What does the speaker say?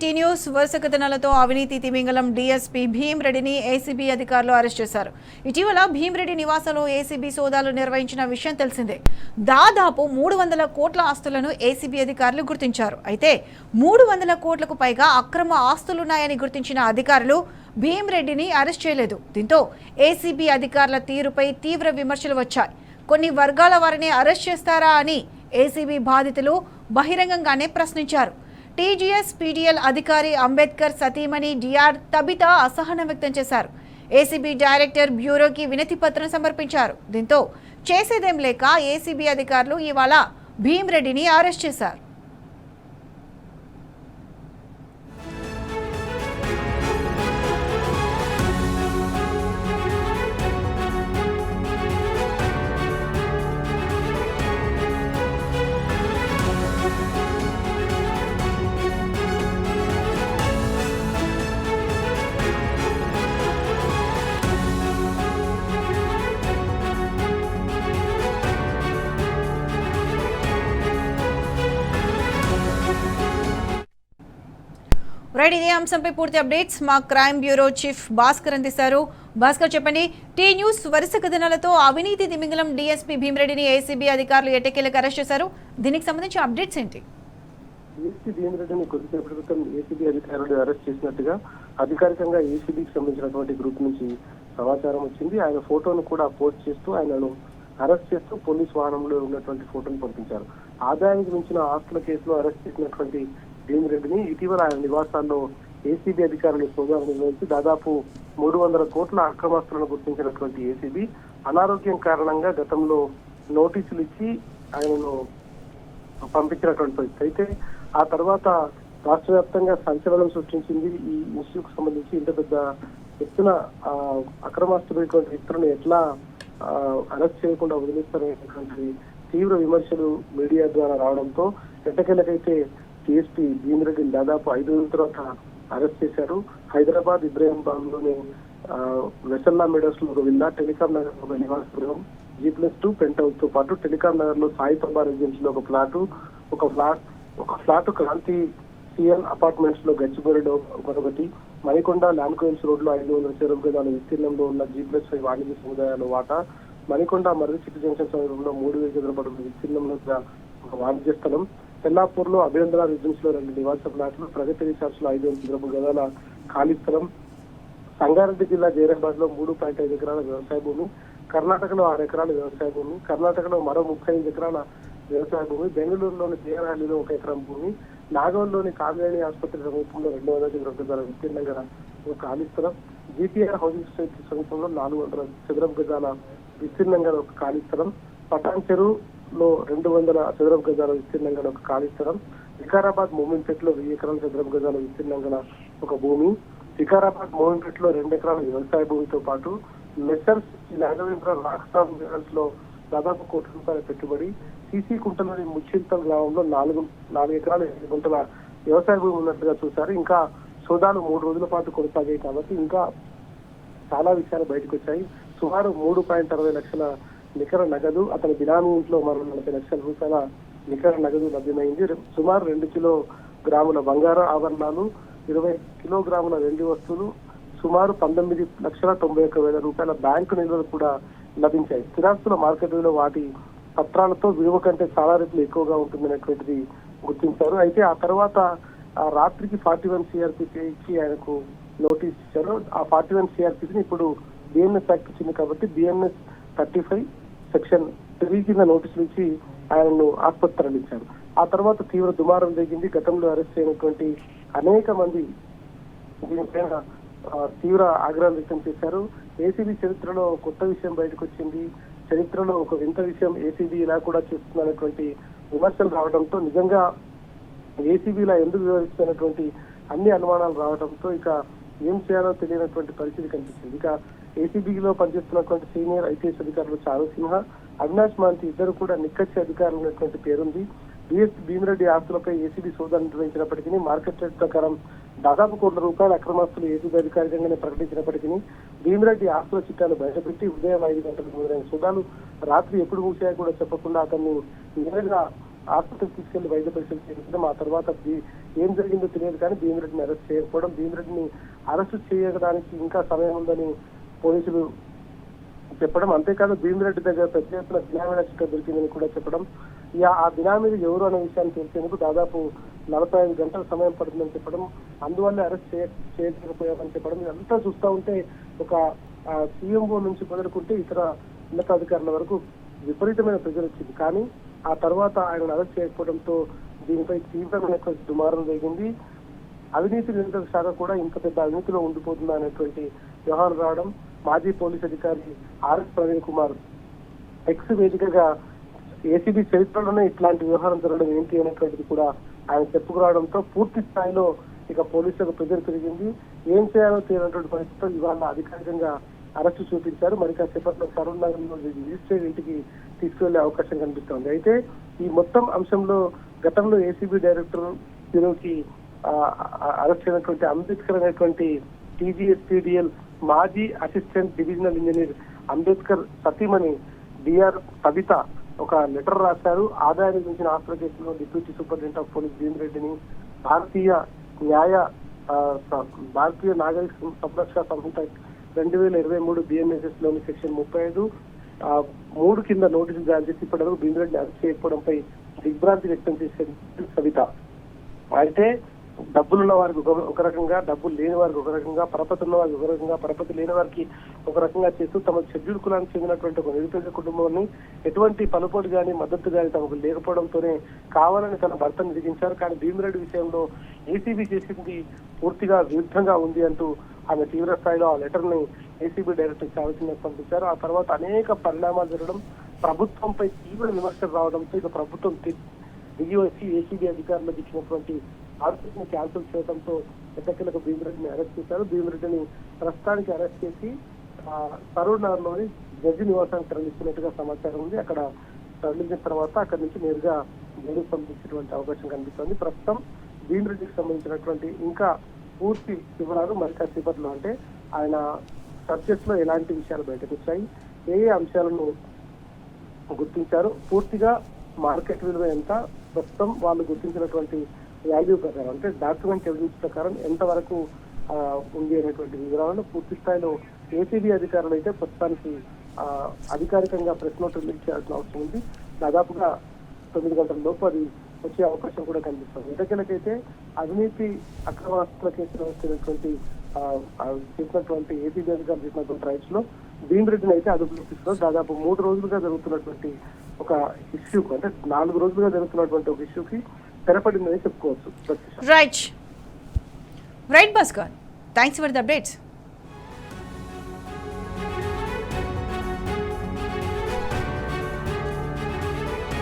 Tea news వరుస కథనాలతో అవినీతి తిమింగలం డీఎస్పీ భీమ్రెడ్డిని ఏసీబీ అధికారులు అరెస్ట్ చేశారు. ఇటీవల భీమ్రెడ్డి నివాసంలో ఏసీబీ సోదాలు నిర్వహించిన విషయం తెలిసిందే. దాదాపు 300 కోట్ల ఆస్తులను ఏసీబీ అధికారులు గుర్తించారు. అయితే 300 కోట్లకు పైగా అక్రమ ఆస్తులున్నాయని గుర్తించిన అధికారులు భీమ్రెడ్డిని అరెస్ట్ చేయలేదు. దీంతో ఏసీబీ అధికారుల తీరుపై తీవ్ర విమర్శలు వచ్చాయి. కొన్ని వర్గాల వారిని అరెస్ట్ చేస్తారా అని ఏసీబీ బాధితులు బహిరంగంగానే ప్రశ్నించారు. టీజీఎస్ పీడీఎల్ అధికారి అంబేద్కర్ సతీమణి డిఆర్ తబితా అసహనం వ్యక్తం చేశారు. ఏసీబీ డైరెక్టర్ బ్యూరోకి వినతి పత్రం సమర్పించారు. దీంతో చేసేదేం లేక ఏసీబీ అధికారులు ఇవాళ భీమ్రెడ్డిని అరెస్ట్ చేశారు. రైట్, ఇదే అంశంపై పూర్తి అప్డేట్స్ మా క్రైమ్ బ్యూరో చీఫ్ భాస్కర్ అందిస్తారు. భాస్కర్, చెప్పండి. టీ న్యూస్ వరుస కథనాలతో అవినీతి తిమింగలం డీఎస్పీ భీమ్రెడ్డిని ఏసీబీ అధికారులు ఎట్టకేలకు అరెస్ట్ చేశారు. దీనికి సంబంధించి అప్డేట్స్ ఏంటి? డీఎస్పీ భీమ్రెడ్డిని కొద్దిసేపటి క్రితం ఏసీబీ అధికారులు అరెస్ట్ చేసినట్టుగా అధికారికంగా ఏసీబీకి సంబంధించినటువంటి గ్రూప్ నుంచి సమాచారం వచ్చింది. ఆయన ఫోటోను కూడా పోస్ట్ చేస్తూ ఆయనను అరెస్ట్ చేస్తూ పోలీస్ వాహనంలో ఉన్నటువంటి ఫోటోను పంపించారు. ఆదాయానికి మించిన ఆస్తుల కేసులో అరెస్ట్ చేసినటువంటి భీమ్రెడ్డిని ఇటీవల ఆయన నివాసాల్లో ఏసీబీ అధికారులు సోదాలు నిర్వహించి దాదాపు 300 కోట్ల అక్రమాస్తులను గుర్తించినటువంటి ఏసీబీ అనారోగ్యం కారణంగా గతంలో నోటీసులు ఇచ్చి ఆయనను పంపించినటువంటి పరిస్థితి. అయితే ఆ తర్వాత రాష్ట్ర వ్యాప్తంగా సంచలనం సృష్టించింది. ఈ ఇష్యూకు సంబంధించి ఇంత పెద్ద ఎత్తున అక్రమాస్తులైనటువంటి వ్యక్తులను ఎట్లా అరెస్ట్ చేయకుండా వదిలిస్తారనేటువంటి తీవ్ర విమర్శలు మీడియా ద్వారా రావడంతో ఎట్టకేలకైతే డీఎస్పీ భీమ్రెడ్డిని దాదాపు 5 రోజుల తర్వాత అరెస్ట్ చేశారు. హైదరాబాద్ ఇబ్రాహీంబాద్ లోని వెసల్లా మెడోస్ లో ఒక విల్లా, టెలికాం నగర్ లో ఒక నివాస గృహం, G+2 పెంట్ హౌస్ తో పాటు టెలికాం నగర్ లో సాయి ప్రభా రెసిడెన్సీ లో ఒక ఫ్లాట్ క్రాంతి సిఎల్ అపార్ట్మెంట్స్ లో గచ్చిబౌలిలో మరొకటి, మణికొండ ల్యాండ్కోయిల్స్ రోడ్ లో 500 చదరపు గజాల విస్తీర్ణంలో ఉన్న G+5 వాణిజ్య సముదాయాల వాటా, మణికొండ మర్రి సిటీ జంక్షన్ సమీపంలో 3000 చదరపు అడుగుల విస్తీర్ణంలో ఒక వాణిజ్య స్థలం, తెల్లాపూర్ లో అభినందన రెసిడెన్స్ లో 2 నివాస ఫ్లాట్లు, ప్రగతి రిసార్ట్స్ లో 500 చదరపు గజాల ఖాళీ స్థలం, సంగారెడ్డి జిల్లా జైరాబాద్ లో 3.5 ఎకరాల వ్యవసాయ భూమి, కర్ణాటకలో 6 ఎకరాల వ్యవసాయ భూమి, కర్ణాటకలో మరో 35 ఎకరాల వ్యవసాయ భూమి, బెంగళూరులోని దేవరహల్లిలో 1 ఎకరం భూమి, నాగోల్లోని కామినేని ఆసుపత్రి సమీపంలో 200 చదరపు గజాల విస్తీర్ణంగా ఒక ఖాళీ స్థలం, జీపీఆర్ హౌసింగ్ సొసైటీ సమీపంలో 400 చదరపు గజాల విస్తీర్ణంగా ఒక ఖాళీ స్థలం, పటాన్ చెరువు లో 200 చదరపు గజాల విస్తీర్ణంగా ఒక ఖాళీ స్థలం, వికారాబాద్ మోమిన్పేటలో 1000 ఎకరాల చదరపు గజాల విస్తీర్ణంగా ఒక భూమి, వికారాబాద్ మోమిన్పేటలో 2 ఎకరాల వ్యవసాయ భూమితో పాటు మెసర్స్ రాఘవేంద్ర రాక్స్టార్ మినరల్స్ లో దాదాపు ₹1 కోట్ల పెట్టుబడి, సీసీ కుంటలోని ముచ్చింతల్ గ్రామంలో 4 ఎకరాల 8 గుంటల వ్యవసాయ భూమి ఉన్నట్టుగా చూశారు. ఇంకా సోదాలు 3 రోజుల పాటు కొనసాగాయి కాబట్టి ఇంకా చాలా విషయాలు బయటకు వచ్చాయి. సుమారు 3.60 లక్షల నికర నగదు, అతని బినామీ ఇంట్లో మరో 40 లక్షల రూపాయల నికర నగదు లభ్యమైంది. సుమారు 2 కిలోగ్రాముల బంగారు ఆభరణాలు, 20 కిలోగ్రాముల వెండి వస్తువులు, సుమారు 19,91,000 రూపాయల బ్యాంకు నిల్వలు కూడా లభించాయి. స్థిరాస్తుల మార్కెట్ విలువ వాటి పత్రాలతో విలువ కంటే చాలా రెట్లు ఎక్కువగా ఉంటుందనేటువంటిది గుర్తించారు. అయితే ఆ తర్వాత రాత్రికి 41 సిఆర్పిసి ఇచ్చి ఆయనకు నోటీస్ ఇచ్చారు. ఆ 41 సిఆర్పిసిని ఇప్పుడు బిఎన్ఎస్ యాక్ట్ ఇచ్చింది కాబట్టి బిఎన్ఎస్ 35 సెక్షన్ 3 కింద నోటీసులు ఇచ్చి ఆయనను ఆసుపత్రి తరలించారు. ఆ తర్వాత తీవ్ర దుమారం జరిగింది. గతంలో అరెస్ట్ అయినటువంటి అనేక మంది దీనిపైన తీవ్ర ఆగ్రహం వ్యక్తం చేశారు. ఏసీబీ చరిత్రలో కొత్త విషయం బయటకు వచ్చింది, చరిత్రలో ఒక వింత విషయం ఏసీబీ ఇలా కూడా చేస్తున్నటువంటి విమర్శలు రావడంతో నిజంగా ఏసీబీలా ఎందుకు వివరిస్తున్నటువంటి అన్ని అనుమానాలు రావడంతో ఇక ఏం చేయాలో తెలియనటువంటి పరిస్థితి కనిపిస్తుంది. ఇక ఏసీబీలో పనిచేస్తున్నటువంటి సీనియర్ ఐపీఎస్ అధికారులు చారు సిన్హా, అవినాష్ మాంతి ఇద్దరు కూడా నిక్కచ్చి అధికారులు ఉన్నటువంటి పేరుంది. డీఎస్పీ భీమ్రెడ్డి ఆస్తులపై ఏసీబీ సోదాలు నిర్వహించినప్పటికీ మార్కెట్ రేట్ ప్రకారం దాదాపు ₹1 కోట్ల అక్రమాస్తులు ఏసీబీ అధికారికంగానే ప్రకటించినప్పటికీ భీమ్రెడ్డి ఆస్తుల చిట్టాను బయటపెట్టి ఉదయం 5 గంటలకు మొదలైన సోదాలు రాత్రి ఎప్పుడు ముగిశాయో కూడా చెప్పకుండా అతన్ని నేరుగా ఆసుపత్రికి తీసుకెళ్లి వైద్య పరీక్షలు చేయించడం, ఆ తర్వాత ఏం జరిగిందో తెలియదు కానీ భీమిరెడ్డిని అరెస్ట్ చేయకపోవడం, భీమిరెడ్డిని అరెస్టు చేయడానికి ఇంకా సమయం ఉందని పోలీసులు చెప్పడం, అంతేకాదు భీమిరెడ్డి దగ్గర పెద్ద ఎత్తున బినామీ నచ్చిక దొరికిందని కూడా చెప్పడం, ఆ బినామీలు ఎవరు అనే విషయాన్ని తెలిసేందుకు దాదాపు 45 గంటల సమయం పడుతుందని చెప్పడం, అందువల్ల అరెస్ట్ చేయకపోయామని చెప్పడం, ఇదంతా చూస్తూ ఉంటే ఒక సీఎంఓ నుంచి మొదలుకుంటే ఇతర ఉన్నతాధికారుల వరకు విపరీతమైన ప్రెజర్ వచ్చింది. కానీ ఆ తర్వాత ఆయన అరెస్ట్ చేయకపోవడంతో దీనిపై తీవ్రమైన దుమారం జరిగింది. అవినీతి నియంత్రణ శాఖ కూడా ఇంత పెద్ద అవినీతిలో ఉండిపోతుందా అనేటువంటి వ్యవహారం రావడం, మాజీ పోలీస్ అధికారి ఆర్ఎస్ ప్రవీణ్ కుమార్ ఎక్స్ వేదికగా ఏసీబీ చరిత్రలోనే ఇట్లాంటి వ్యవహారం జరగడం ఏంటి అనేటువంటిది కూడా ఆయన చెప్పుకురావడంతో పూర్తి స్థాయిలో ఇక పోలీసులకు ప్రెజర్ పెరిగింది. ఏం చేయాలో తెలియనటువంటి పరిస్థితుల్లో ఇవాళ అధికారికంగా అరెస్టు చూపించారు. మరి కాసేపట్లో సరూర్ నగర్ లో రిజిస్ట్రేడ్ ఇంటికి తీసుకువెళ్లే అవకాశం కనిపిస్తోంది. అయితే ఈ మొత్తం అంశంలో గతంలో ఏసీబీ డైరెక్టర్ బ్యూరోకి అరెస్ట్ అయినటువంటి అంబేద్కర్ అనేటువంటి టీజీఎస్పీడీఎల్ మాజీ అసిస్టెంట్ డివిజనల్ ఇంజనీర్ అంబేద్కర్ సతీమణి డిఆర్ సవిత ఒక లెటర్ రాశారు. ఆదాయానికి మించిన ఆస్తుల కేసులో deputy superintendent of police భీమిరెడ్డిని Bharatiya Nagarik సంరక్షణ సంహిత 2023 బిఎన్ఎస్ఎస్ లోని సెక్షన్ 35(3) కింద నోటీసులు జారీ చేసి ఇప్పటివరకు భీమిరెడ్డిని అరెస్ట్ చేయకపోవడంపై దిగ్భ్రాంతి వ్యక్తం చేసేది సవిత. అయితే డబ్బులున్న వారికి ఒక రకంగా, డబ్బులు లేని వారికి ఒక రకంగా, పరపతి ఉన్న వారికి ఒక రకంగా, పరపతి లేని వారికి ఒక రకంగా చేస్తూ తమ షెడ్యూల్ కులానికి చెందినటువంటి ఒక నిరుపేద కుటుంబాన్ని ఎటువంటి పలుపోటు గాని మద్దతు గాని తమకు లేకపోవడంతోనే కావాలని తన భర్తను విధించారు. కానీ భీమిరెడ్డి విషయంలో ఏసీబీ చేసింది పూర్తిగా విరుద్ధంగా ఉంది అంటూ ఆమె తీవ్ర స్థాయిలో ఆ లెటర్ ని ఏసీబీ డైరెక్టర్ చావసిందని పంపించారు. ఆ తర్వాత అనేక పరిణామాలు జరగడం, ప్రభుత్వంపై తీవ్ర విమర్శలు రావడంతో ఇక ప్రభుత్వం దిగి వచ్చి ఏసీబీ అధికారులకు ఇచ్చినటువంటి ఆర్డర్స్ ని క్యాన్సిల్ చేయడంతో ఎట్టకేలకు భీమిరెడ్డిని అరెస్ట్ చేశారు. భీమిరెడ్డిని ప్రస్తుతానికి అరెస్ట్ చేసి సరూర్ నగర్ లోని జడ్జి నివాసానికి తరలిస్తున్నట్టుగా సమాచారం ఉంది. అక్కడ తరలించిన తర్వాత అక్కడి నుంచి నేరుగా జైలుకు పంపించేటువంటి అవకాశం కనిపిస్తోంది. ప్రస్తుతం భీమిరెడ్డికి సంబంధించినటువంటి ఇంకా పూర్తి వివరాలు మరి కాసేపట్లో, అంటే ఆయన సబ్జెక్ట్ లో ఎలాంటి విషయాలు బయటకు వచ్చాయి, ఏ అంశాలను గుర్తించారు, పూర్తిగా మార్కెట్ విలువ ఎంత, ప్రస్తుతం వాళ్ళు గుర్తించినటువంటి వాల్యూ ప్రకారం అంటే డాక్యుమెంట్ ఎవిడెన్స్ ప్రకారం ఎంత వరకు ఉంది అనేటువంటి వివరాలను పూర్తి స్థాయిలో ఏసీబీ అధికారులు అయితే ప్రస్తుతానికి అధికారికంగా ప్రెస్ నోట్ రిలీజ్ చేయాల్సిన అవసరం ఉంది. దాదాపుగా 9 గంటల లోపు అది వచ్చే అవకాశం కూడా కనిపిస్తుంది. ఎటకెలకైతే అవినీతి అక్రమాస్తుల కేసులో వచ్చినటువంటి చేసినటువంటి ఏసీబీ అధికారులు చేసినటువంటి రైట్స్ లో భీమిరెడ్డిని అయితే అదుపులోకి తీసుకున్నారు. దాదాపు 3 రోజులుగా జరుగుతున్నటువంటి ఒక ఇష్యూకు, అంటే 4 రోజులుగా జరుగుతున్నటువంటి ఒక ఇష్యూకి తెరపడిందని చెప్పుకోవచ్చు. Right Bhaskar, thanks for the updates.